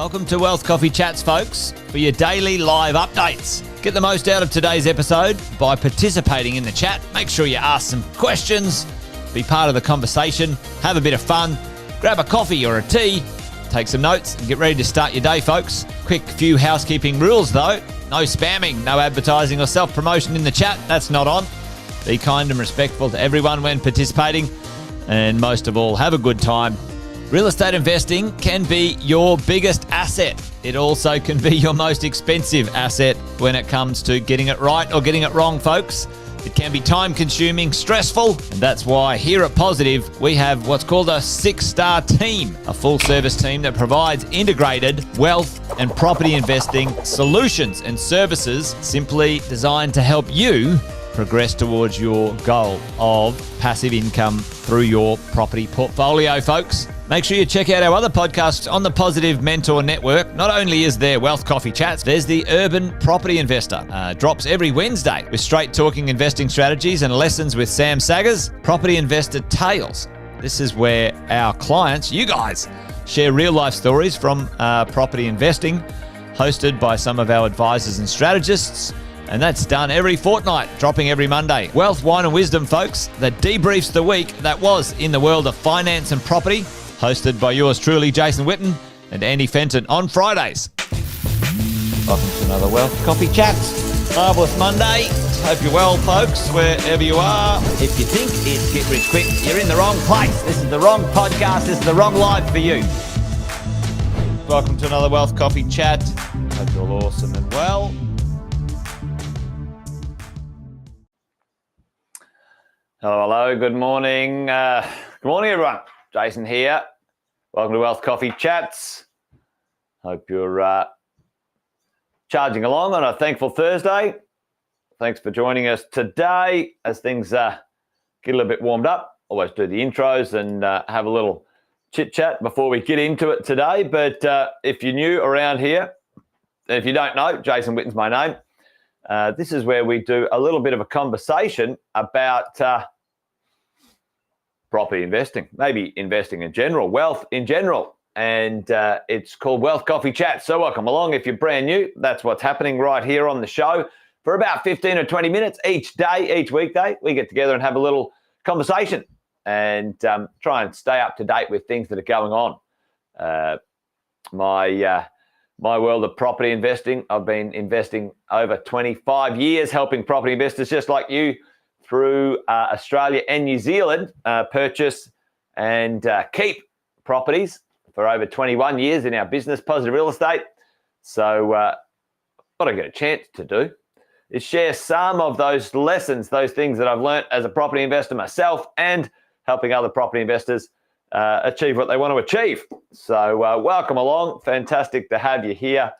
Welcome to Wealth Coffee Chats, folks, for your daily live updates. Get the most out of today's episode by participating in the chat. Make sure you ask some questions, be part of the conversation, have a bit of fun, grab a coffee or a tea, take some notes, and get ready to start your day, folks. Quick few housekeeping rules, though. No spamming, no advertising or self-promotion in the chat. That's not on. Be kind and respectful to everyone when participating. And most of all, have a good time. Real estate investing can be your biggest asset. It also can be your most expensive asset when it comes to getting it right or getting it wrong, folks. It can be time-consuming, stressful, and that's why here at Positive, we have what's called a 6-star team, a full-service team that provides integrated wealth and property investing solutions and services simply designed to help you progress towards your goal of passive income through your property portfolio, folks. Make sure you check out our other podcasts on the Positive Mentor Network. Not only is there Wealth Coffee Chats, there's the Urban Property Investor. Drops every Wednesday with straight talking investing strategies and lessons with Sam Saggers. Property Investor Tales. This is where our clients, you guys, share real life stories from property investing, hosted by some of our advisors and strategists. And that's done every fortnight, dropping every Monday. Wealth, Wine and Wisdom, folks, that debriefs the week that was in the world of finance and property, hosted by yours truly, Jason Witten and Andy Fenton on Fridays. Welcome to another Wealth Coffee Chats. Marvellous Monday. Hope you're well, folks, wherever you are. If you think it's Get Rich Quick, you're in the wrong place. This is the wrong podcast. This is the wrong live for you. Welcome to another Wealth Coffee Chat. Hope you're all awesome and well. Hello, good morning. Good morning, everyone. Jason here. Welcome to Wealth Coffee Chats. Hope you're charging along on a thankful Thursday. Thanks for joining us today as things get a little bit warmed up. Always do the intros and have a little chit-chat before we get into it today. But if you're new around here, and if you don't know, Jason Witten's my name. This is where we do a little bit of a conversation about property investing, maybe investing in general, wealth in general. And it's called Wealth Coffee Chat. So welcome along. If you're brand new, that's what's happening right here on the show. For about 15 or 20 minutes each day, each weekday, we get together and have a little conversation and try and stay up to date with things that are going on. My world of property investing, I've been investing over 25 years, helping property investors just like you through Australia and New Zealand purchase and keep properties for over 21 years in our business, Positive Real Estate. So what I get a chance to do is share some of those lessons, those things that I've learned as a property investor myself and helping other property investors achieve what they want to achieve. So welcome along. Fantastic to have you here.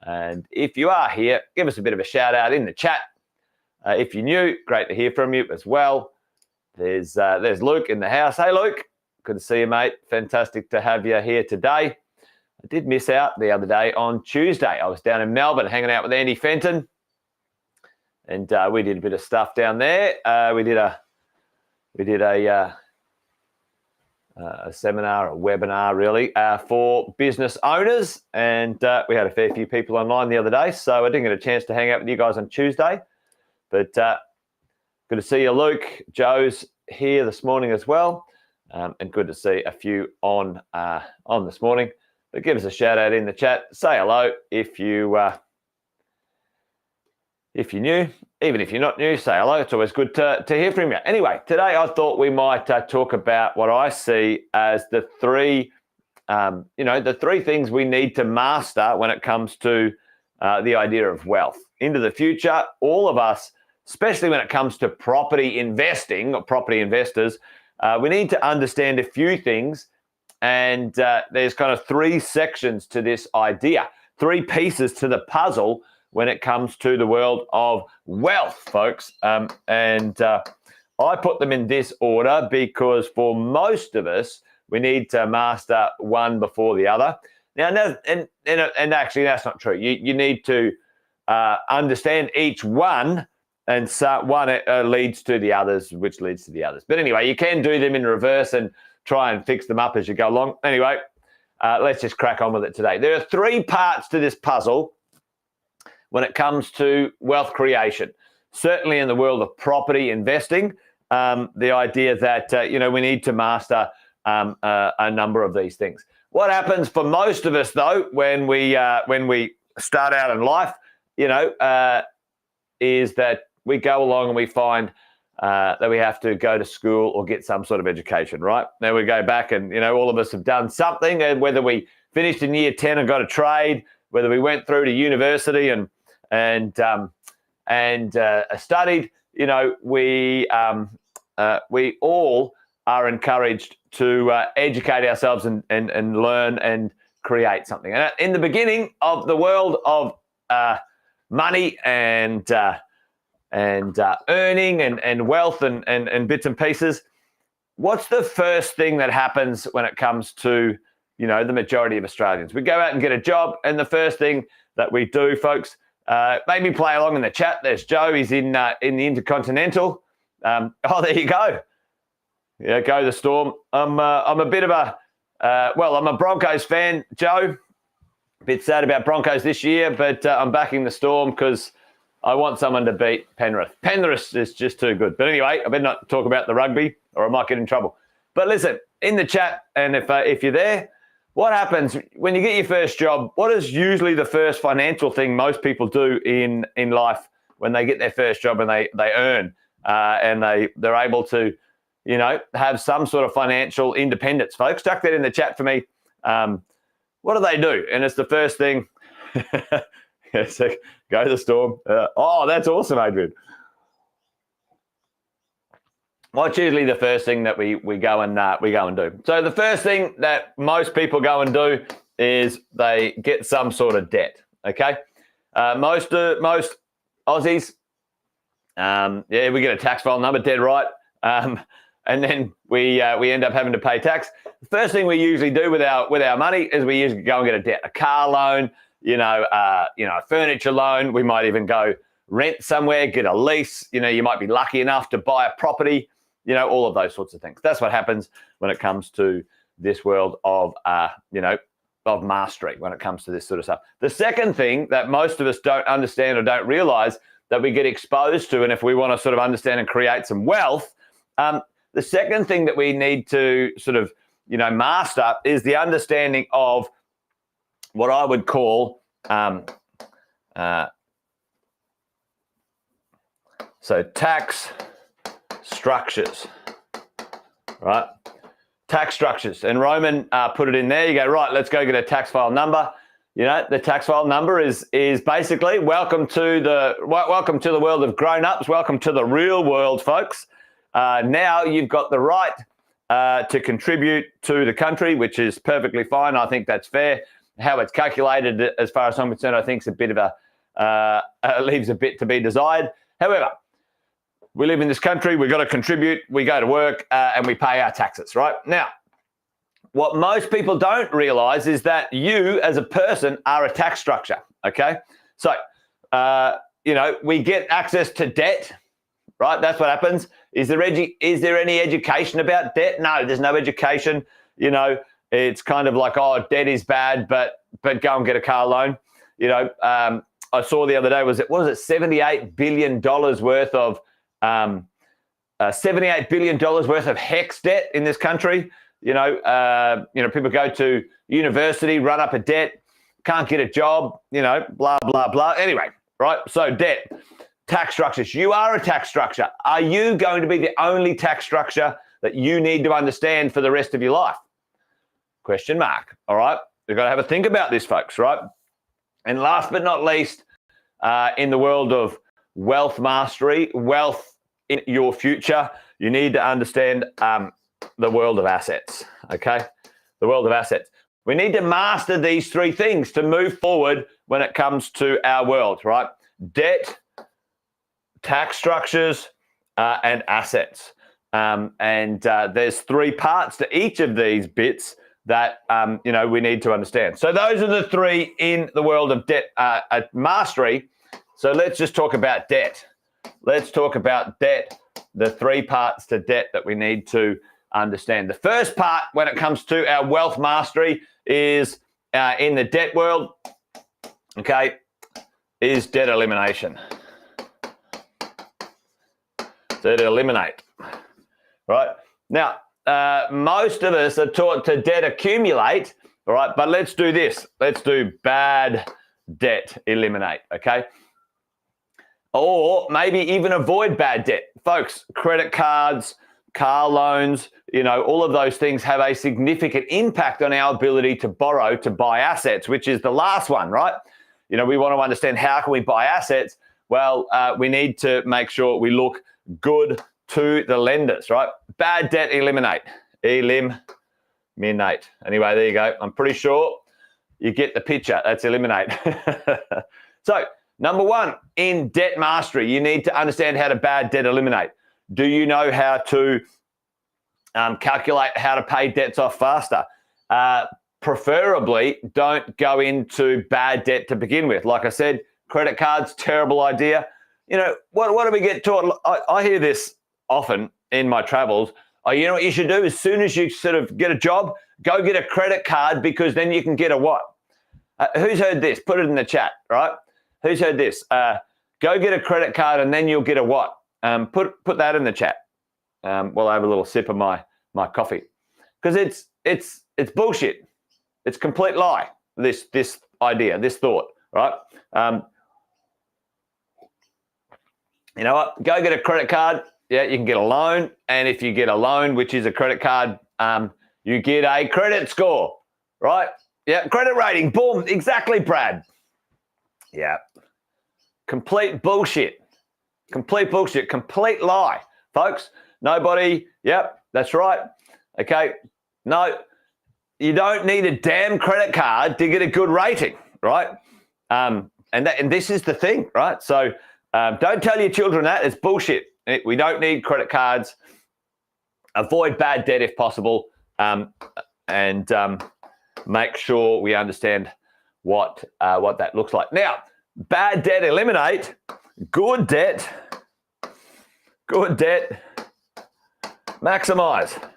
And if you are here, give us a bit of a shout out in the chat. If you're new, great to hear from you as well. There's Luke in the house. Hey, Luke. Good to see you, mate. Fantastic to have you here today. I did miss out the other day on Tuesday. I was down in Melbourne hanging out with Andy Fenton. And we did a bit of stuff down there. We did a seminar, a webinar really, for business owners. And we had a fair few people online the other day. So I didn't get a chance to hang out with you guys on Tuesday. But good to see you, Luke. Joe's here this morning as well. And good to see a few on this morning. But give us a shout out in the chat. Say hello if you're new. Even if you're not new, say hello. It's always good to hear from you. Anyway, today I thought we might talk about what I see as the three things we need to master when it comes to the idea of wealth. Into the future, all of us, especially when it comes to property investing or property investors, we need to understand a few things. And there's kind of three sections to this idea, three pieces to the puzzle when it comes to the world of wealth, folks. And I put them in this order because for most of us, we need to master one before the other. Now, and actually, that's not true. You need to understand each one, and so one leads to the others, which leads to the others. But anyway, you can do them in reverse and try and fix them up as you go along. Anyway, let's just crack on with it today. There are three parts to this puzzle when it comes to wealth creation. Certainly in the world of property investing, the idea that, we need to master a number of these things. What happens for most of us, though, when we start out in life, is that we go along and we find that we have to go to school or get some sort of education, right? Then we go back and, all of us have done something, and whether we finished in year 10 and got a trade, whether we went through to university and studied, we all are encouraged to educate ourselves and learn and create something. And in the beginning of the world of money and earning and wealth and bits and pieces, what's the first thing that happens when it comes to, the majority of Australians? We go out and get a job, and the first thing that we do, folks, maybe play along in the chat. There's Joe. He's in the Intercontinental. There you go. Yeah, go the Storm. I'm a bit of I'm a Broncos fan, Joe. A bit sad about Broncos this year, but I'm backing the Storm because I want someone to beat Penrith. Penrith is just too good. But anyway, I better not talk about the rugby or I might get in trouble. But listen, in the chat, and if you're there, what happens when you get your first job? What is usually the first financial thing most people do in life when they get their first job and they earn and they're able to, have some sort of financial independence? Folks, chuck that in the chat for me. What do they do? And it's the first thing. So go to the Storm. That's awesome, Adrian. What's usually the first thing that we go and do? So the first thing that most people go and do is they get some sort of debt. Okay, most Aussies, we get a tax file number, dead right, and then we end up having to pay tax. The first thing we usually do with our money is we usually go and get a debt, a car loan, a furniture loan. We might even go rent somewhere, get a lease. You might be lucky enough to buy a property. All of those sorts of things. That's what happens when it comes to this world of of mastery. When it comes to this sort of stuff, the second thing that most of us don't understand or don't realize that we get exposed to, and if we want to sort of understand and create some wealth, the second thing that we need to sort of master is the understanding of what I would call tax structures, right? Tax structures. And Roman put it in there. You go, right, let's go get a tax file number. The tax file number is basically welcome to the world of grown-ups. Welcome to the real world, folks. Now you've got the right to contribute to the country, which is perfectly fine. I think that's fair. How it's calculated, as far as I'm concerned, I think is a bit of leaves a bit to be desired. However, we live in this country. We've got to contribute. We go to work and we pay our taxes, right? Now, what most people don't realize is that you as a person are a tax structure, okay? So, we get access to debt, right? That's what happens. Is there any education about debt? No, there's no education. It's kind of like, debt is bad, but go and get a car loan. I saw the other day, was it $78 billion worth of $78 billion worth of HECS debt in this country. People go to university, run up a debt, can't get a job, blah, blah, blah. Anyway, right? So debt, tax structures. You are a tax structure. Are you going to be the only tax structure that you need to understand for the rest of your life? Question mark. All right. We've got to have a think about this, folks, right? And last but not least, in the world of wealth mastery, wealth in your future, you need to understand the world of assets, okay? The world of assets. We need to master these three things to move forward when it comes to our world, right? Debt, tax structures, and assets. There's three parts to each of these bits that, we need to understand. So those are the three in the world of debt mastery. So let's just talk about debt. Let's talk about debt, the three parts to debt that we need to understand. The first part when it comes to our wealth mastery is in the debt world, okay, is debt elimination. Debt eliminate, right? Now, most of us are taught to debt accumulate, all right, but let's do this. Let's do bad debt eliminate, okay? Or maybe even avoid bad debt. Folks, credit cards, car loans, all of those things have a significant impact on our ability to borrow to buy assets, which is the last one, right? We want to understand how can we buy assets? Well, we need to make sure we look good to the lenders, right? Bad debt eliminate. Eliminate. Anyway, there you go. I'm pretty sure you get the picture. That's eliminate. So, number one, in debt mastery, you need to understand how to bad debt eliminate. Do you know how to calculate how to pay debts off faster? Preferably, don't go into bad debt to begin with. Like I said, credit cards, terrible idea. What do we get taught? I hear this often in my travels. Oh, you know what you should do? As soon as you sort of get a job, go get a credit card because then you can get a what? Who's heard this? Put it in the chat, right? Who's heard this? Go get a credit card and then you'll get a what? Put that in the chat. While I have a little sip of my coffee, because it's bullshit. It's complete lie. This idea, this thought, right? You know what? Go get a credit card. Yeah, you can get a loan, and if you get a loan, which is a credit card, you get a credit score, right? Yeah, credit rating. Boom. Exactly, Brad. Yeah. Complete bullshit. Complete bullshit. Complete lie, folks. Nobody. Yep, that's right. Okay. No, you don't need a damn credit card to get a good rating, right? And this is the thing, right? So don't tell your children that. It's bullshit. We don't need credit cards. Avoid bad debt if possible, and make sure we understand what that looks like. Now, bad debt eliminate. Good debt maximize.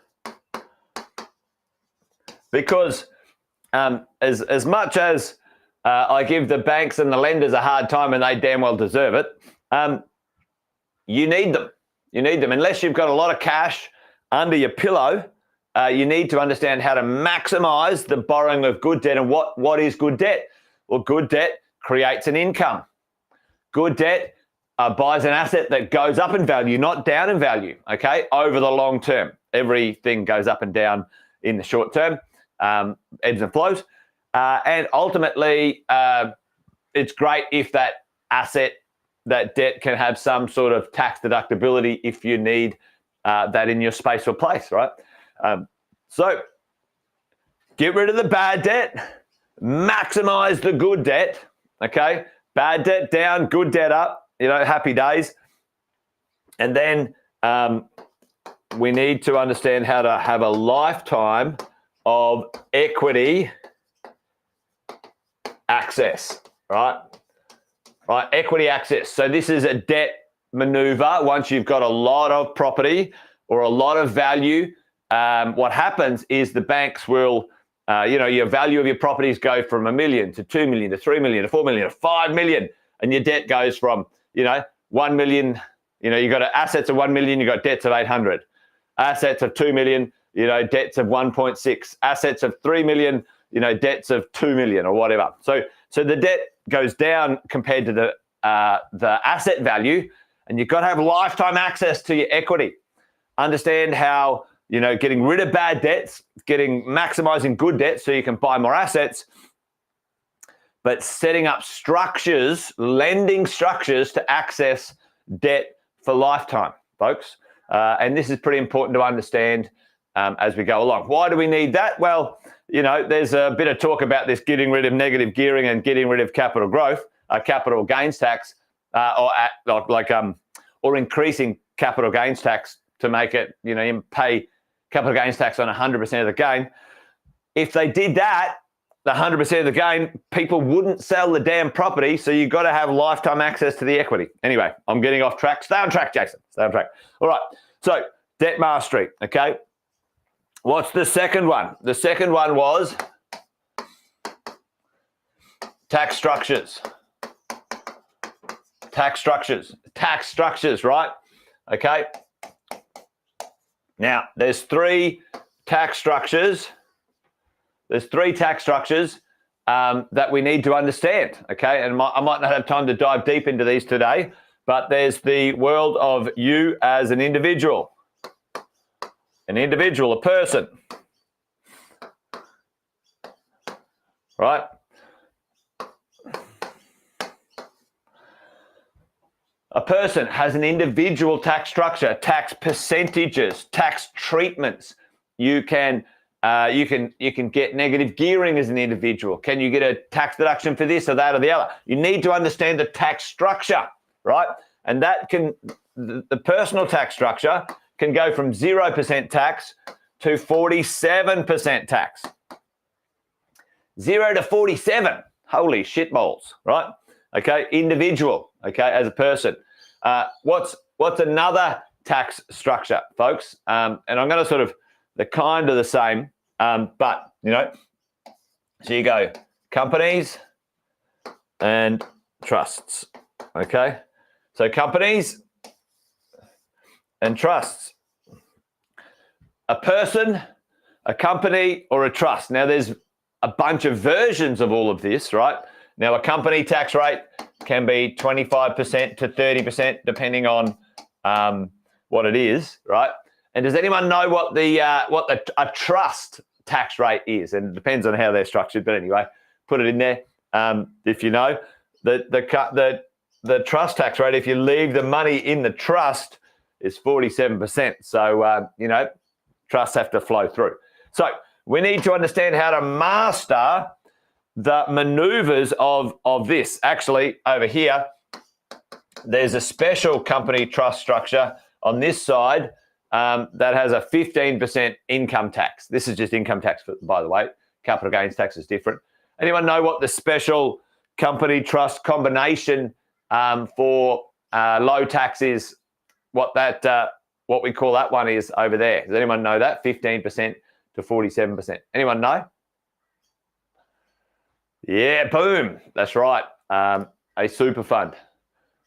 Because as much as I give the banks and the lenders a hard time, and they damn well deserve it, you need them. You need them. Unless you've got a lot of cash under your pillow, you need to understand how to maximize the borrowing of good debt. And what is good debt? Well, good debt creates an income. Good debt buys an asset that goes up in value, not down in value, okay, over the long term. Everything goes up and down in the short term, ebbs and flows. And ultimately, it's great if that asset, that debt can have some sort of tax deductibility if you need that in your space or place, right? So get rid of the bad debt, maximize the good debt, okay? Bad debt down, good debt up, happy days. And then we need to understand how to have a lifetime of equity access, right? Right, equity access. So this is a debt maneuver. Once you've got a lot of property or a lot of value, what happens is the banks will, your value of your properties go from $1 million to $2 million to $3 million to $4 million to $5 million, and your debt goes from, 1 million. You got assets of 1 million, you got debts of 800, assets of 2 million, debts of 1.6, assets of 3 million, debts of 2 million or whatever. So the debt goes down compared to the asset value, and you've got to have lifetime access to your equity. Understand how, getting rid of bad debts, maximizing good debt so you can buy more assets, but setting up structures, lending structures to access debt for lifetime, folks. And this is pretty important to understand as we go along. Why do we need that? Well, there's a bit of talk about this getting rid of negative gearing and getting rid of capital growth, capital gains tax, or increasing capital gains tax to make it, you pay capital gains tax on 100% of the gain. If they did that, the 100% of the gain, people wouldn't sell the damn property, so you've got to have lifetime access to the equity. Anyway, I'm getting off track. Stay on track, Jason. Stay on track. All right, so debt mastery, okay? What's the second one? The second one was tax structures. Tax structures, right? Okay. Now, there's three tax structures. There's three tax structures that we need to understand, okay? And I might not have time to dive deep into these today, but there's the world of you as an individual. A person, right? A person has an individual tax structure, tax percentages, tax treatments. You can get negative gearing as an individual. Can you get a tax deduction for this or that or the other? You need to understand the tax structure, right? And the personal tax structure can go from 0% tax to 47% tax. 0 to 47, holy shitballs, right? Okay, individual, okay, as a person. What's another tax structure, folks? And I'm going to they're kind of the same, but, so you go companies and trusts, okay? So companies and trusts. A person, a company, or a trust. Now, there's a bunch of versions of all of this, right? Now, a company tax rate can be 25% to 30%, depending on what it is, right? And does anyone know what a trust tax rate is? And it depends on how they're structured, but anyway, put it in there if you know. The trust tax rate, if you leave the money in the trust, is 47%. So, trusts have to flow through. So we need to understand how to master the maneuvers of this. Actually, over here, there's a special company trust structure on this side that has a 15% income tax. This is just income tax, by the way. Capital gains tax is different. Anyone know what the special company trust combination for low tax is? What we call that one is over there. Does anyone know that? 15% to 47%. Anyone know? Yeah, boom. That's right. A super fund.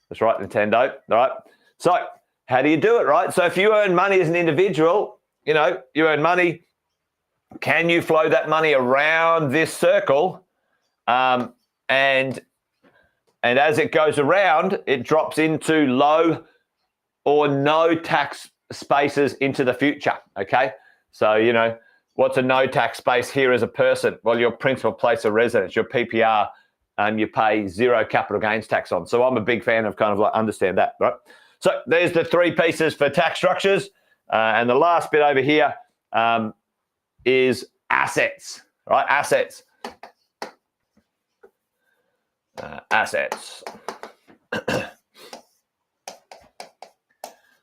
That's right, Nintendo. All right. So how do you do it, right? So if you earn money as an individual, you earn money, can you flow that money around this circle? And as it goes around, it drops into low or no tax spaces into the future, okay? So, what's a no tax space here as a person? Well, your principal place of residence, your PPR, you pay zero capital gains tax on. So I'm a big fan of understand that, right? So there's the three pieces for tax structures. And the last bit over here is assets, right? Assets.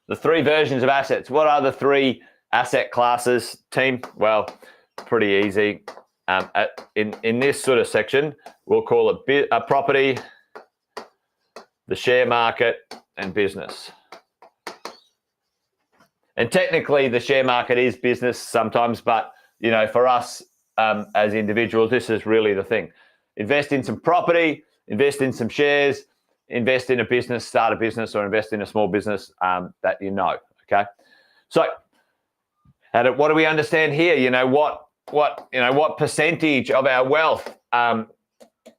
The three versions of assets. What are the three asset classes, team? Well, pretty easy. In this sort of section, we'll call it a property, the share market, and business. And technically, the share market is business sometimes, but for us as individuals, this is really the thing. Invest in some property, invest in some shares, invest in a business, start a business, or invest in a small business that you know. Okay, so what do we understand here? What percentage of our wealth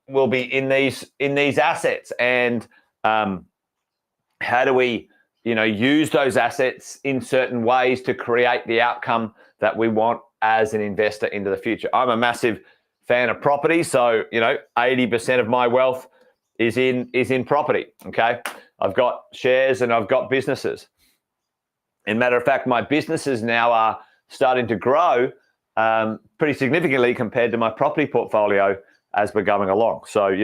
will be in these assets, and how do we use those assets in certain ways to create the outcome that we want as an investor into the future? I'm a massive fan of property, so 80% of my wealth is in property. Okay, I've got shares and I've got businesses. And matter of fact, my businesses now are starting to grow pretty significantly compared to my property portfolio as we're going along. So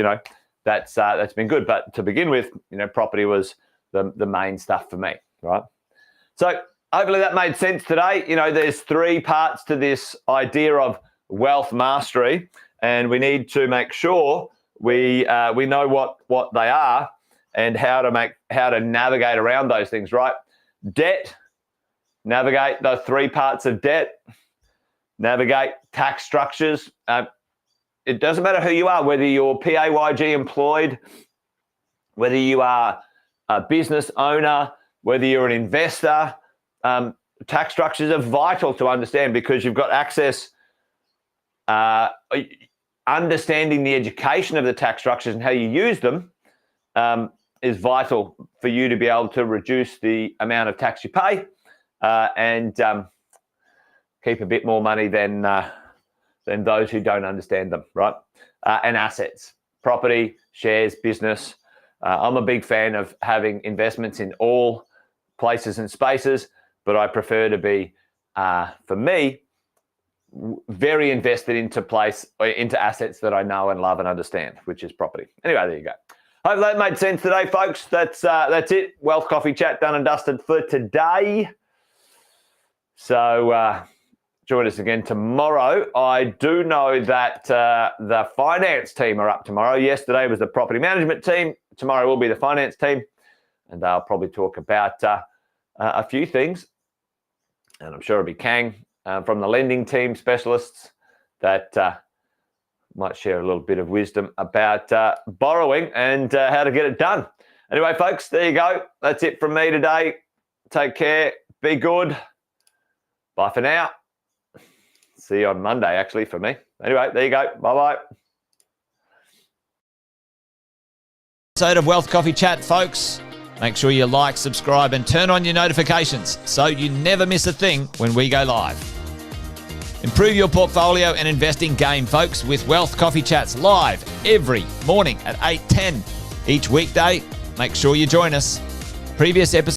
that's been good. But to begin with, property was the main stuff for me, right? So hopefully that made sense today. There's three parts to this idea of wealth mastery, and we need to make sure we know what they are and how to navigate around those things, right? Debt, navigate the three parts of debt, navigate tax structures. it doesn't matter who you are, whether you're PAYG employed, whether you are a business owner, whether you're an investor, tax structures are vital to understand because you've got access, understanding the education of the tax structures and how you use them is vital for you to be able to reduce the amount of tax you pay and keep a bit more money than those who don't understand them, right? And assets, property, shares, business. I'm a big fan of having investments in all places and spaces, but I prefer to be, for me, very invested into assets that I know and love and understand, which is property. Anyway, there you go. Hope that made sense today, folks. That's it. Wealth Coffee Chat done and dusted for today. So join us again tomorrow. I do know that the finance team are up tomorrow. Yesterday was the property management team. Tomorrow will be the finance team, and they'll probably talk about a few things. And I'm sure it'll be Kang from the lending team specialists that might share a little bit of wisdom about borrowing and how to get it done. Anyway, folks, there you go. That's it from me today. Take care. Be good. Bye for now. See you on Monday, actually, for me. Anyway, there you go. Bye-bye. Episode of Wealth Coffee Chat, folks. Make sure you like, subscribe, and turn on your notifications so you never miss a thing when we go live. Improve your portfolio and investing game, folks, with Wealth Coffee Chats live every morning at 8:10 each weekday. Make sure you join us. Previous episodes